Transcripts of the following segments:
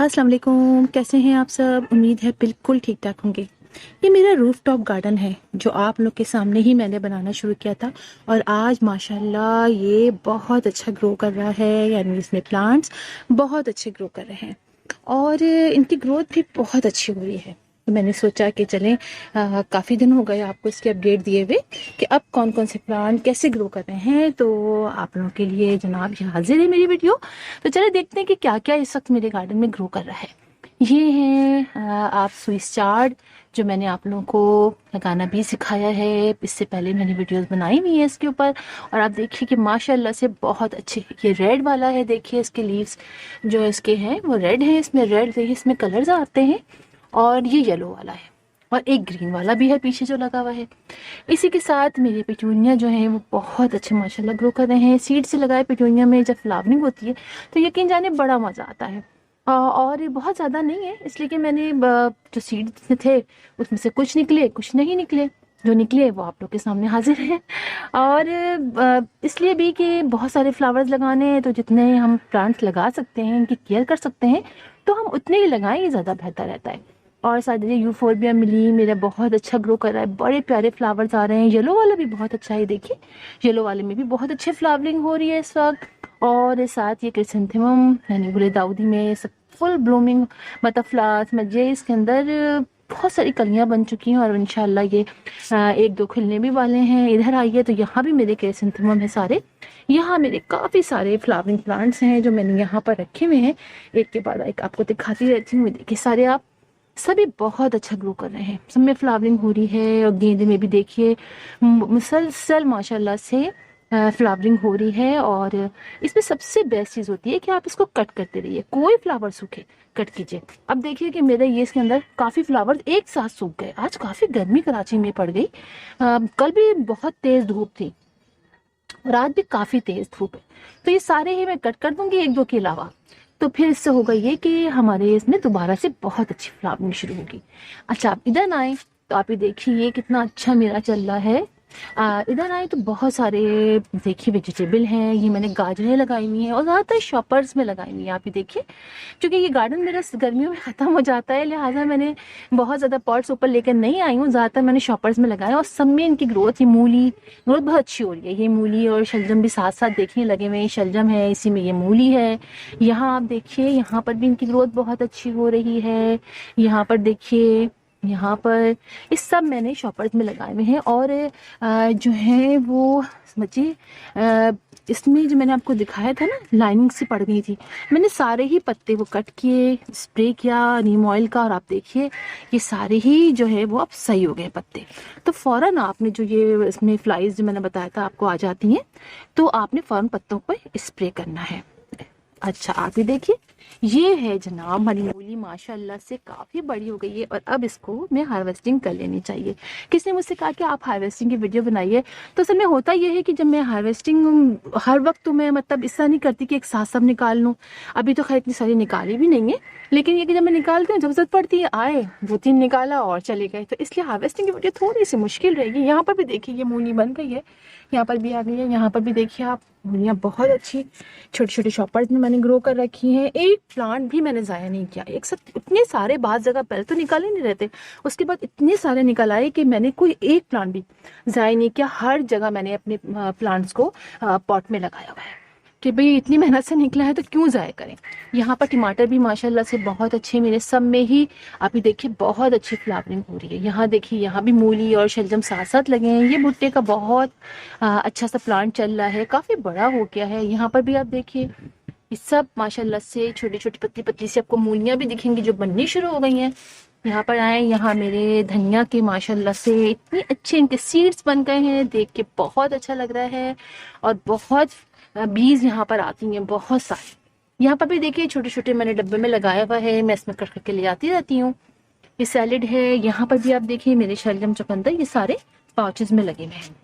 अस्सलाम वालेकुम, कैसे हैं आप सब। उम्मीद है बिल्कुल ठीक ठाक होंगे। ये मेरा रूफटॉप गार्डन है जो आप लोग के सामने ही मैंने बनाना शुरू किया था और आज माशाल्लाह ये बहुत अच्छा ग्रो कर रहा है। यानी इसमें प्लांट्स बहुत अच्छे ग्रो कर रहे हैं और इनकी ग्रोथ भी बहुत अच्छी हो रही है। तो मैंने सोचा कि चलें, काफ़ी दिन हो गए आपको इसके अपडेट दिए हुए कि अब कौन कौन से प्लांट कैसे ग्रो कर रहे हैं। तो आप लोगों के लिए जनाब ये हाजिर है मेरी वीडियो। तो चले देखते हैं कि क्या क्या इस वक्त मेरे गार्डन में ग्रो कर रहा है। ये है आप स्विस चार्ट जो मैंने आप लोगों को लगाना भी सिखाया है। इससे पहले मैंने वीडियोस बनाई हुई है इसके ऊपर और आप देखिए कि माशाल्लाह से बहुत अच्छे। ये रेड वाला है, देखिए इसके लीव्स जो इसके हैं वो रेड है। इसमें रेड देखिए इसमें कलर्स आते हैं और ये येलो वाला है और एक ग्रीन वाला भी है पीछे जो लगा हुआ है। इसी के साथ मेरे पिटूनिया जो है वो बहुत अच्छे माशाल्लाह ग्रो कर रहे हैं। सीड से लगाए पिटूनिया में जब फ्लावरिंग होती है तो यकीन जाने बड़ा मज़ा आता है। और ये बहुत ज़्यादा नहीं है इसलिए कि मैंने जो सीड थे उसमें से कुछ निकले कुछ नहीं निकले। जो निकले वो आप लोग के सामने हाजिर हैं। और इसलिए भी कि बहुत सारे फ्लावर्स लगाने हैं तो जितने हम प्लांट्स लगा सकते हैं, इनकी केयर कर सकते हैं तो हम उतने ही लगाएं, ये ज़्यादा बेहतर रहता है। और साथ ही यूफोर्बिया मिली मेरा बहुत अच्छा ग्रो कर रहा है, बड़े प्यारे फ्लावर्स आ रहे हैं। येलो वाला भी बहुत अच्छा है, देखिए येलो वाले में भी बहुत अच्छे फ्लावरिंग हो रही है इस वक्त। और साथ ये क्रिसेंथेमम यानी गुले दाऊदी में सब फुल ब्लूमिंग बटरफ्लावर्स में ये इसके अंदर बहुत सारी कलियां बन चुकी हैं और इंशाल्लाह ये एक दो खिलने भी वाले हैं। इधर आइए तो यहाँ भी मेरे क्रिसेंथेमम है सारे। यहाँ मेरे काफ़ी सारे फ्लावरिंग प्लांट्स हैं जो मैंने यहाँ पर रखे हुए हैं। एक के बाद एक आपको दिखाती रहती हूँ। देखिए सारे आप सभी बहुत अच्छा ग्रो कर रहे हैं, सब में फ्लावरिंग हो रही है। और गेंदे में भी देखिए मुसलसल माशाल्लाह से फ्लावरिंग हो रही है। और इसमें सबसे बेस्ट चीज़ होती है कि आप इसको कट करते रहिए, कोई फ्लावर सूखे कट कीजिए। अब देखिए कि मेरे ये इसके अंदर काफ़ी फ्लावर्स एक साथ सूख गए। आज काफ़ी गर्मी कराची में पड़ गई। कल भी बहुत तेज़ धूप थी और आज भी काफ़ी तेज़ धूप है। तो ये सारे ही मैं कट कर दूंगी एक दो के अलावा। तो फिर इससे होगा ये कि हमारे इसमें दोबारा से बहुत अच्छी फ्लावरिंग शुरू होगी। अच्छा आप इधर आए तो आप ये देखिए ये कितना अच्छा मेरा चल रहा है। इधर आए तो बहुत सारे देखिए वेजिटेबल हैं। ये मैंने गाजरें लगाई हुई हैं और ज़्यादातर शॉपर्स में लगाई हुई हैं। आप ये देखिए क्योंकि ये गार्डन मेरा गर्मियों में ख़त्म हो जाता है लिहाजा मैंने बहुत ज़्यादा पॉट्स ऊपर लेकर नहीं आई हूँ। ज़्यादातर मैंने शॉपर्स में लगाया और सब में इनकी ग्रोथ, ये मूली ग्रोथ बहुत अच्छी हो रही है। ये मूली और शलजम भी साथ साथ देखिए लगे हुए हैं। शलजम है, इसी में ये मूली है। यहाँ आप देखिए यहाँ पर भी इनकी ग्रोथ बहुत अच्छी हो रही है। यहाँ पर देखिए यहाँ पर इस सब मैंने शॉपर्स में लगाए हुए हैं। और जो है वो समझिए इसमें जो मैंने आपको दिखाया था ना लाइनिंग सी पड़ गई थी, मैंने सारे ही पत्ते वो कट किए, स्प्रे किया नीम ऑयल का और आप देखिए ये सारे ही जो है वो अब सही हो गए पत्ते। तो फ़ौरन आपने जो ये इसमें फ्लाइज जो मैंने बताया था आपको आ जाती हैं तो आपने फ़ौरन पत्तों पर स्प्रे करना है। अच्छा आप ये देखिए ये है जनाब हमारी मूली माशाल्लाह से काफ़ी बड़ी हो गई है और अब इसको मैं हार्वेस्टिंग कर लेनी चाहिए। किसने मुझसे कहा कि आप हार्वेस्टिंग की वीडियो बनाइए, तो असल में होता यह है कि जब मैं हार्वेस्टिंग हर वक्त तो मैं मतलब इससा नहीं करती कि एक साथ सब निकाल लूँ। अभी तो खैर इतनी सारी निकाली भी नहीं है, लेकिन ये कि जब मैं निकालती हूँ जब जरूरत पड़ती है आए दो तीन निकाला और चले गए, तो इसलिए हार्वेस्टिंग की वीडियो थोड़ी सी मुश्किल रहेगी। यहाँ पर भी देखिए ये मूली बन गई है, यहाँ पर भी आ गई है। यहाँ पर भी देखिए आप मूलियाँ बहुत अच्छी छोटे छोटे शॉपर्स में मैंने ग्रो कर रखी हैं। एक प्लांट भी मैंने ज़ाया नहीं किया। एक साथ इतने सारे बाद जगह पहले तो निकल ही नहीं रहते, उसके बाद इतने सारे निकल आए कि मैंने कोई एक प्लांट भी ज़ाया नहीं किया। हर जगह मैंने अपने प्लांट्स को पॉट में लगाया हुआ है कि भाई इतनी मेहनत से निकला है तो क्यों ज़ाया करें। यहाँ पर टमाटर भी माशाल्लाह से बहुत अच्छे मेरे सब में ही आप ये देखिए बहुत अच्छी फ्लावरिंग हो रही है। यहाँ देखिए यहाँ भी मूली और शलजम साथ साथ लगे हैं। ये भुट्टे का बहुत अच्छा सा प्लांट चल रहा है, काफ़ी बड़ा हो गया है। यहाँ पर भी आप देखिए ये सब माशाल्लाह से छोटी छोटी पतली पतली सी आपको मूलियाँ भी दिखेंगी जो बननी शुरू हो गई हैं। यहाँ पर आए, यहाँ मेरे धनिया के माशाल्लाह से इतने अच्छे इनके सीड्स बन गए हैं, देख के बहुत अच्छा लग रहा है। और बहुत बीज यहाँ पर आती हैं बहुत सारे। यहाँ पर भी देखिए छोटे छोटे मैंने डब्बे में लगाया हुआ है, मैं इसमें कट करके ले आती रहती हूँ। ये सैलेड है। यहाँ पर भी आप देखिए मेरे शलजम चुकंदर ये सारे पाउचेस में लगे हुए हैं।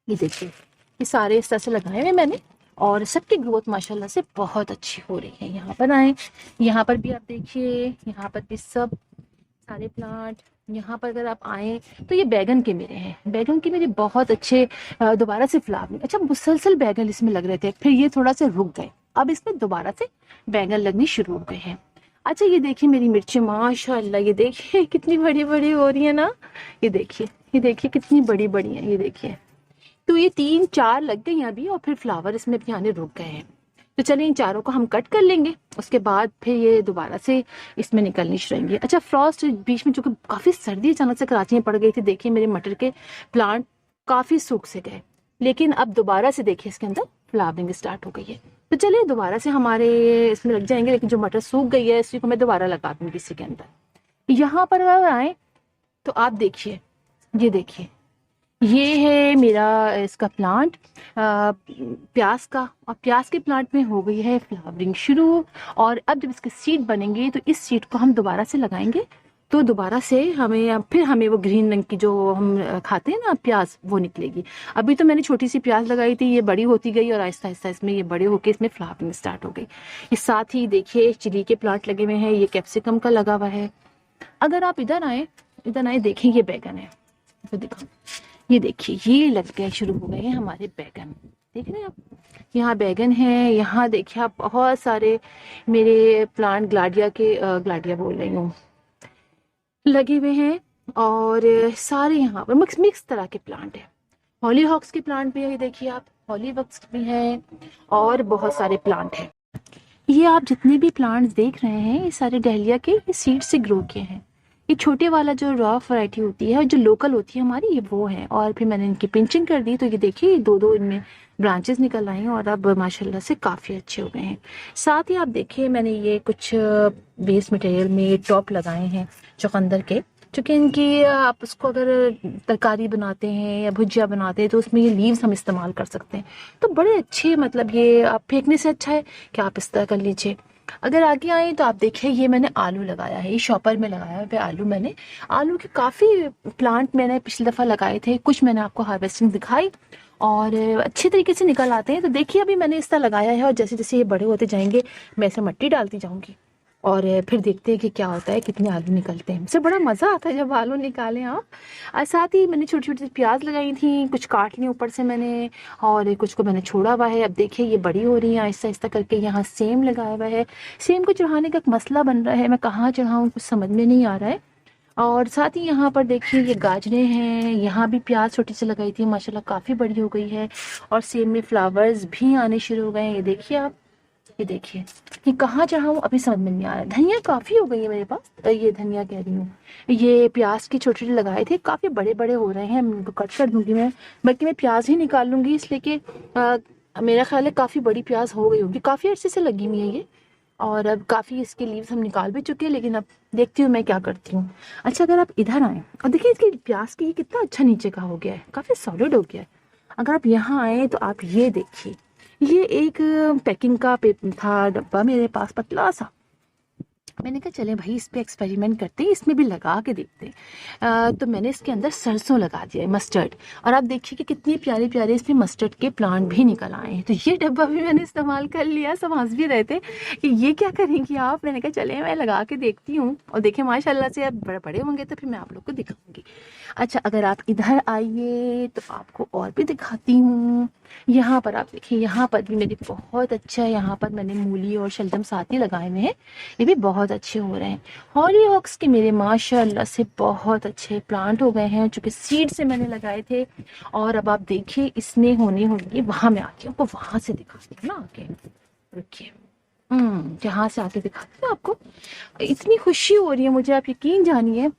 ये देखिए ये सारे इस तरह से लगाए हुए मैंने और सबकी ग्रोथ माशाल्लाह से बहुत अच्छी हो रही है। यहाँ पर आए, यहाँ पर भी आप देखिए यहाँ पर भी सब सारे प्लांट। यहाँ पर अगर आप आए तो ये बैगन के मेरे हैं, बैगन के मेरे बहुत अच्छे दोबारा से फ्लावरिंग। अच्छा मुसलसल बैगन इसमें लग रहे थे, फिर ये थोड़ा से रुक गए, अब इसमें दोबारा से बैगन लगनी शुरू हो गए हैं। अच्छा ये देखिए मेरी मिर्ची माशाल्लाह, ये देखिए कितनी बड़ी बड़ी हो रही है ना। ये देखिए, ये देखिए कितनी बड़ी बड़ी है, ये देखिए। तो ये 3-4 लग गई हैं अभी, और फिर फ्लावर इसमें भी आने रुक गए हैं। तो चलिए इन चारों को हम कट कर लेंगे, उसके बाद फिर ये दोबारा से इसमें निकलनी शुरू होंगी। अच्छा फ्रॉस्ट बीच में, चूंकि काफ़ी सर्दी अचानक से कराची में पड़ गई थी, देखिए मेरे मटर के प्लांट काफ़ी सूख से गए, लेकिन अब दोबारा से देखिए इसके अंदर फ्लावरिंग स्टार्ट हो गई है। तो चलिए दोबारा से हमारे इसमें लग जाएंगे, लेकिन जो मटर सूख गई है इसी को मैं दोबारा लगा दूंगी इसी के अंदर। यहाँ पर अगर आए तो आप देखिए, ये देखिए ये है मेरा इसका प्लांट प्याज का, और प्याज के प्लांट में हो गई है फ्लावरिंग शुरू। और अब जब इसके सीड बनेंगे तो इस सीड को हम दोबारा से लगाएंगे, तो दोबारा से हमें वो ग्रीन रंग की जो हम खाते हैं ना प्याज, वो निकलेगी। अभी तो मैंने छोटी सी प्याज लगाई थी, ये बड़ी होती गई और आहिस्ता आहिस्ता इसमें ये बड़े होके इसमें फ्लावरिंग स्टार्ट हो गई। इस साथ ही देखिए चिली के प्लांट लगे हुए हैं, ये कैप्सिकम का लगा हुआ है। अगर आप इधर आए देखें, ये बैगन है, तो दिखाओ, ये देखिए ये लग गए, शुरू हो गए हैं हमारे बैगन, देख रहे हैं आप। यहाँ बैगन है, यहाँ देखिए आप बहुत सारे मेरे प्लांट ग्लाडिया बोल रही हूँ, लगे हुए हैं। और सारे यहाँ पर मिक्स मिक्स तरह के प्लांट है। हॉलीहॉक्स के प्लांट भी है, ये देखिए आप, हॉलीहॉक्स भी है और बहुत सारे प्लांट हैं। ये आप जितने भी प्लांट्स देख रहे हैं ये सारे डहलिया के सीड से ग्रो किए हैं। ये छोटे वाला जो रॉ वैरायटी होती है और जो लोकल होती है हमारी, ये वो है। और फिर मैंने इनकी पिंचिंग कर दी, तो ये देखिए 2-2 इनमें ब्रांचेस निकल आई हैं और अब माशाल्लाह से काफ़ी अच्छे हो गए हैं। साथ ही आप देखिए मैंने ये कुछ वेस्ट मटेरियल में टॉप लगाए हैं चुकंदर के, क्योंकि इनकी आप उसको अगर तरकारी बनाते हैं या भुजिया बनाते हैं तो उसमें ये लीव्स हम इस्तेमाल कर सकते हैं। तो बड़े अच्छे, मतलब ये आप फेंकने से अच्छा है कि आप इस तरह कर लीजिए। अगर आगे आए तो आप देखिए ये मैंने आलू लगाया है, ये शॉपर में लगाया है आलू। मैंने आलू के काफ़ी प्लांट मैंने पिछली दफ़ा लगाए थे, कुछ मैंने आपको हार्वेस्टिंग दिखाई और अच्छे तरीके से निकल आते हैं। तो देखिए अभी मैंने इस तरह लगाया है और जैसे जैसे ये बड़े होते जाएंगे मैं इसमें मिट्टी डालती जाऊंगी और फिर देखते हैं कि क्या होता है, कितने आलू निकलते हैं। मुझे बड़ा मज़ा आता है जब आलू निकालें आप। और साथ ही मैंने छोटी छोटी प्याज लगाई थी, कुछ काट ली ऊपर से मैंने और कुछ को मैंने छोड़ा हुआ है। अब देखिए ये बड़ी हो रही है आहिस्ता आहिस्ता करके। यहाँ सेम लगाया हुआ है, सेम को चढ़ाने का एक मसला बन रहा है, मैं कहाँ चढ़ाऊँ कुछ समझ में नहीं आ रहा है। और साथ ही यहाँ पर देखिए ये गाजरें हैं, यहाँ भी प्याज छोटी सी लगाई थी, माशाल्लाह काफ़ी बड़ी हो गई है और सेम में फ्लावर्स भी आने शुरू हो गए हैं। ये देखिए आप, ये देखिए ये कहाँ चढ़ाऊँ अभी समझ में नहीं आ रहा है। धनिया काफ़ी हो गई है मेरे पास, ये धनिया कह रही हूँ। ये प्याज के छोटे छोटे लगाए थे, काफ़ी बड़े बड़े हो रहे हैं, उनको कट कर दूंगी मैं, बल्कि मैं प्याज ही निकाल लूँगी इसलिए कि मेरा ख्याल है काफ़ी बड़ी प्याज हो गई होगी, काफ़ी अच्छे से लगी हुई है ये। और अब काफ़ी इसके लीव्स हम निकाल भी चुके हैं, लेकिन अब देखती हूँ मैं क्या करती हूँ। अच्छा अगर आप इधर आएँ और देखिए इसकी प्याज की कितना अच्छा नीचे का हो गया है, काफ़ी सॉलिड हो गया है। अगर आप यहाँ आए तो आप ये देखिए, ये एक पैकिंग का था डब्बा मेरे पास पतला सा, मैंने कहा चले भाई इस पे एक्सपेरिमेंट करते हैं, इसमें भी लगा के देखते हैं। तो मैंने इसके अंदर सरसों लगा दिया है, मस्टर्ड, और आप देखिए कि कितनी प्यारे प्यारे इसमें मस्टर्ड के प्लांट भी निकल आए हैं। तो ये डब्बा भी मैंने इस्तेमाल कर लिया। सब हंस भी रहे थे कि ये क्या करेंगी आप, मैंने कहा चले मैं लगा के देखती हूँ और देखिए माशाल्लाह से अब बड़े बड़े होंगे तो फिर मैं आप लोग को दिखाऊंगी। अच्छा अगर आप इधर आइए तो आपको और भी दिखाती हूँ। यहाँ पर आप देखिए, यहाँ पर भी मेरे बहुत अच्छा है, यहाँ पर मैंने मूली और शलजम साथ ही लगाए हुए हैं, ये भी बहुत अच्छे हो रहे हैं। हॉलीहॉक्स के मेरे माशाल्लाह से बहुत अच्छे प्लांट हो गए हैं, चूँकि सीड से मैंने लगाए थे। और अब आप देखिए इसमें होने होंगे, वहाँ मैं आती हूँ आपको वहाँ से दिखाती हूँ ना आके, रुकिए जहाँ से आके दिखाती हूँ आपको। इतनी खुशी हो रही है मुझे, आप यकीन जानिए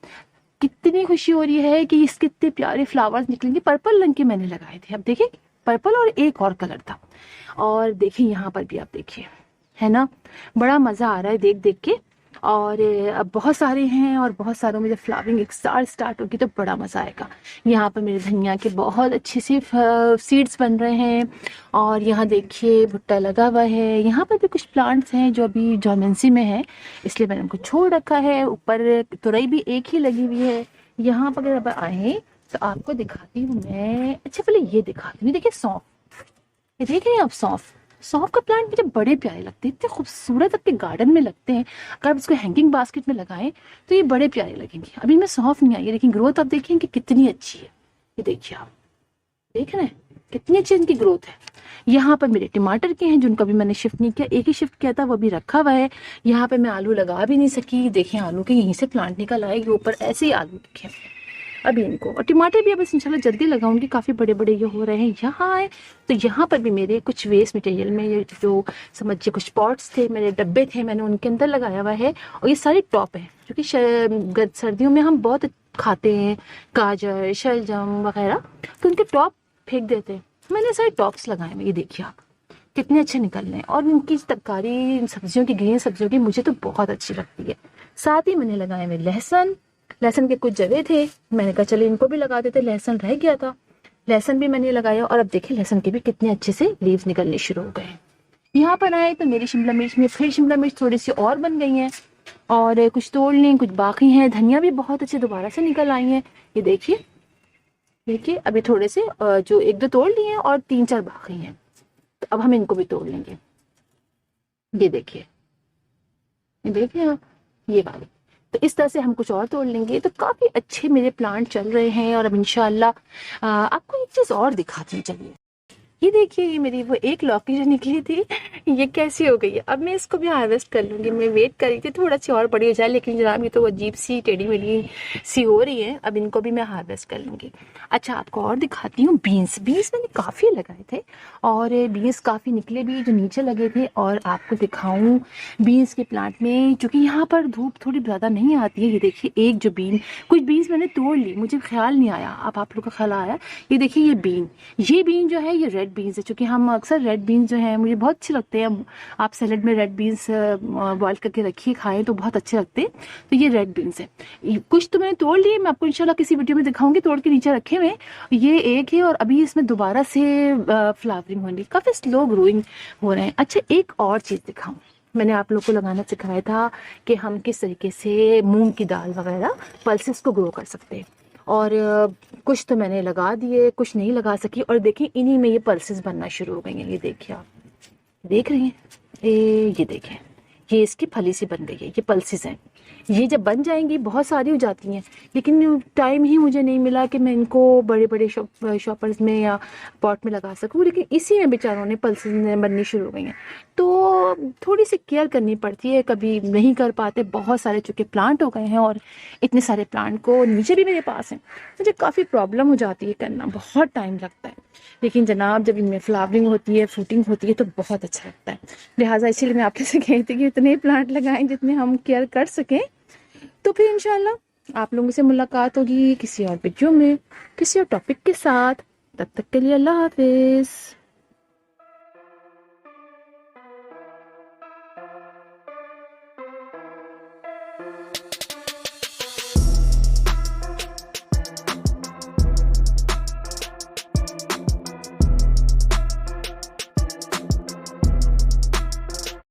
कितनी खुशी हो रही है कि इसके इतने प्यारे फ्लावर्स निकलेंगे। पर्पल रंग के मैंने लगाए थे, अब देखिए पर्पल और एक और कलर था। और देखिए यहाँ पर भी आप देखिए, है ना, बड़ा मज़ा आ रहा है देख देख के। और अब बहुत सारे हैं और बहुत सारों में जब फ्लावरिंग एक साथ स्टार्ट होगी तो बड़ा मज़ा आएगा। यहाँ पर मेरे धनिया के बहुत अच्छे से सीड्स बन रहे हैं। और यहाँ देखिए भुट्टा लगा हुआ है। यहाँ पर भी कुछ प्लांट्स हैं जो अभी डोरमेंसी में है, इसलिए मैंने उनको छोड़ रखा है। ऊपर तुरई भी एक ही लगी हुई है। यहाँ पर अगर आए तो आपको दिखाती हूँ मैं। अच्छा पहले ये दिखाती हूँ, देखिए सौंफ, ये देख रहे हैं आप सौंफ, सौंफ का प्लांट मुझे बड़े प्यारे लगते हैं, इतने खूबसूरत आपके गार्डन में लगते हैं। अगर आप इसको हैंगिंग बास्केट में लगाएं तो ये बड़े प्यारे लगेंगे। अभी में सौंफ नहीं आई है लेकिन ग्रोथ आप देखें कि कितनी अच्छी है। ये देखिए आप देख रहे हैं कितनी अच्छी इनकी ग्रोथ है। यहाँ पर मेरे टमाटर के हैं जिनको भी मैंने शिफ्ट नहीं किया, एक ही शिफ्ट किया था, वो भी रखा हुआ है। यहाँ पे मैं आलू लगा भी नहीं सकी, देखिए आलू के यहीं से प्लांट निकल आएगी ऊपर, ऐसे ही आलू दिखे अभी इनको। और टमाटर भी अब इंशाल्लाह जल्दी लगाऊंगी, काफ़ी बड़े बड़े ये हो रहे हैं। यहाँ है तो यहाँ पर भी मेरे कुछ वेस्ट मटेरियल में ये जो समझिए कुछ पॉट्स थे, मेरे डब्बे थे, मैंने उनके अंदर लगाया हुआ है। और ये सारे टॉप है क्योंकि सर्दियों में हम बहुत खाते हैं गाजर शलजम वगैरह, तो उनके टॉप फेंक देते हैं। मैंने सारे टॉप्स लगाए हुए, ये देखिए आप कितने अच्छे निकल रहे हैं। और उनकी तरकारी सब्जियों की, ग्रीन सब्जियों की मुझे तो बहुत अच्छी लगती है। साथ ही मैंने लगाए हुए लहसुन, लहसुन के कुछ जगह थे, मैंने कहा चले इनको भी लगा देते, लहसुन रह गया था, लहसुन भी मैंने लगाया। और अब देखिए लहसुन के भी कितने अच्छे से लीव्स निकलने शुरू हो गए। यहाँ पर आए तो मेरी शिमला मिर्च में फिर शिमला मिर्च थोड़ी सी और बन गई हैं, और कुछ तोड़ ली, कुछ बाकी हैं। धनिया भी बहुत अच्छे दोबारा से निकल आई हैं, ये देखिए। देखिए अभी थोड़े से जो एक दो तोड़ लिए हैं और 3-4 बाकी हैं, तो अब हम इनको भी तोड़ लेंगे। ये देखिए, ये देखिए आप, ये वाली। तो इस तरह से हम कुछ और तोड़ लेंगे। तो काफी अच्छे मेरे प्लांट चल रहे हैं। और अब इंशाल्लाह आपको एक चीज और दिखाती हूँ, चलिए। ये देखिए, ये मेरी वो एक लौकी जो निकली थी, ये कैसी हो गई है। अब मैं इसको भी हार्वेस्ट कर लूंगी। मैं वेट कर रही थी थोड़ा सी और बड़ी हो जाए, लेकिन जनाब ये तो अजीब सी टेढ़ी मेढ़ी सी हो रही है। अब इनको भी मैं हार्वेस्ट कर लूंगी। अच्छा, आपको और दिखाती हूँ बीन्स। बीन्स मैंने काफ़ी लगाए थे और बीन्स काफ़ी निकले भी जो नीचे लगे थे। और आपको दिखाऊं बीन्स के प्लांट में, चूँकि यहाँ पर धूप थोड़ी ज़्यादा नहीं आती है। ये देखिए एक जो बीन, कुछ बीन्स मैंने तोड़ ली, मुझे ख्याल नहीं आया, अब आप लोग का ख्याल आया। ये देखिए ये बीन जो है ये रेड बीन्स है। चूँकि हम अक्सर रेड बीन्स जो हैं मुझे बहुत अच्छे लगते हैं। आप सैलेड में रेड बीन्स बॉयल करके रखिए, खाएं तो बहुत अच्छे लगते हैं। तो ये रेड बीन्स है। कुछ तो मैंने तोड़ लिए, मैं आपको इंशाल्लाह किसी वीडियो में दिखाऊंगी, तोड़ के नीचे रखे हुए। ये एक है और अभी इसमें दोबारा से फ्लावरिंग होनी, काफ़ी स्लो ग्रोइंग हो रहे हैं। अच्छा, एक और चीज़ दिखाऊं, मैंने आप लोग को लगाना सिखाया था कि हम किस तरीके से मूंग की दाल वगैरह पल्सेस को ग्रो कर सकते हैं। और कुछ तो मैंने लगा दिए, कुछ नहीं लगा सकी। और देखिए इन्हीं में ये पल्सेस बनना शुरू हो गई हैं। ये देखिए, आप देख रही हैं, ये देखें, ये इसकी फली सी बन गई है, ये पल्सेस हैं। ये जब बन जाएंगी बहुत सारी हो जाती हैं, लेकिन टाइम ही मुझे नहीं मिला कि मैं इनको बड़े बड़े शॉपर्स में या पॉट में लगा सकूं। लेकिन इसी में बेचारों ने पल्सेस बननी शुरू हो गई हैं। तो थोड़ी सी केयर करनी पड़ती है, कभी नहीं कर पाते। बहुत सारे चूँकि प्लांट हो गए हैं और इतने सारे प्लांट को नीचे भी मेरे पास हैं, मुझे काफ़ी प्रॉब्लम हो जाती है, करना बहुत टाइम लगता है। लेकिन जनाब जब इनमें फ्लावरिंग होती है, फ्रूटिंग होती है, तो बहुत अच्छा लगता है। लिहाजा इसीलिए मैं आपसे से कहती थी कि इतने प्लांट लगाएं जितने हम केयर कर सकें। तो फिर इंशाल्लाह आप लोगों से मुलाकात होगी किसी और वीडियो में, किसी और टॉपिक के साथ। तब तक के लिए अल्लाह हाफिज।